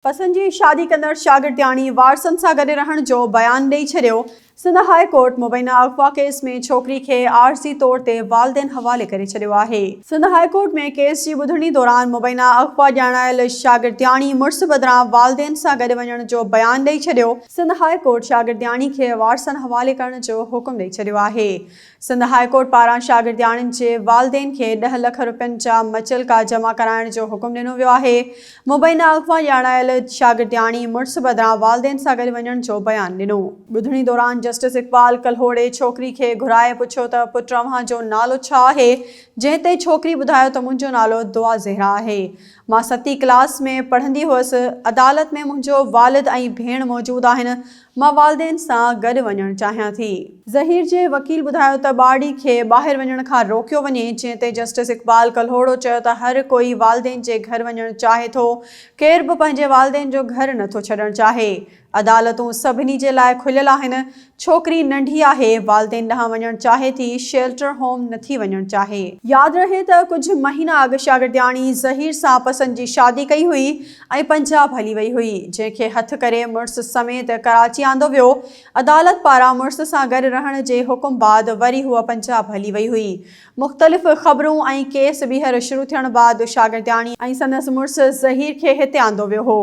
पसंद जी शादी कंदड़ शागिर्दियाणी वारसनि सां गॾु रहण जो बयान ॾेई छॾियो। सिंध हाई कोर्ट मुबैना अगवा केस में छोकिरी खे आरज़ी तौर ते वालिदेन हवाले करे छॾियो आहे। सिंध हाई कोर्ट में केस जी ॿुधणी दौरान मुबैना अगवा ॼाणायल शागिर्दियाणी मुड़ुस बदिरां वालिदेन सां गॾु वञण जो बयान ॾेई छॾियो। सिंध हाई कोर्ट शागिर्दियाणी खे वारसनि हवाले करण जो हुकुम ॾेई छॾियो आहे। सिंध हाई कोर्ट पारां शागिर्दियाणियुनि जे वालिदेन खे 10 लख रुपयनि जा मचलका जमा कराइण जो हुकुम ॾिनो वियो आहे। मुबैना अगवा ॼाणायल शागिर्दियाणी मुड़ुस बदिरां वालिदेन सां गॾु वञण जो बयान ॾिनो। ॿुधणी दौरान जस्टिस इक़बाल कल्होड़े छोकिरी खे घुराए पुछियो त पुट अव्हां जो नालो छा आहे, जंहिं ते छोकिरी ॿुधायो त मुंहिंजो नालो दुआ ज़हरा आहे। मां 7वीं क्लास में पढ़ंदी हुअसि। अदालत में मुंहिंजो वालिद ऐं भेण मौजूदु आहिनि। मां वालिदेन सां गॾु वञणु चाहियां थी। ज़हीर जे वकील ॿुधायो त ॿारड़ी खे ॿाहिरि वञण खां रोकियो वञे, जंहिं ते जस्टिस इक़बाल कल्होड़ो चयो त हर कोई वालिदेन जे घर वञणु चाहे थो, केर बि पंहिंजे वालिदेन जो घर नथो छॾणु चाहे। अदालतूं सभिनी जे लाइ खुलियल आहिनि। छोकिरी नंढी आहे, वालिदेन ॾांहुं वञणु चाहे थी, शेल्टर होम नथी वञणु चाहे। यादि रहे त कुझु महीना अॻु शागिर्दियाणी ज़हीर सां पसंद जी शादी कई हुई ऐं पंजाब हली वई हुई, जंहिंखे हथ करे मुड़ुस समेत कराची आंदो वियो। अदालत पारां मुड़ुस सां गॾु रहण जे हुकुम बाद वरी हूअ पंजाब हली वई हुई। मुख़्तलिफ़ ख़बरूं ऐं केस ॿीहर शुरू थियण बाद शागिर्दियाणी ऐं संदसि मुड़ुस ज़हीर खे हिते आंदो वियो हो।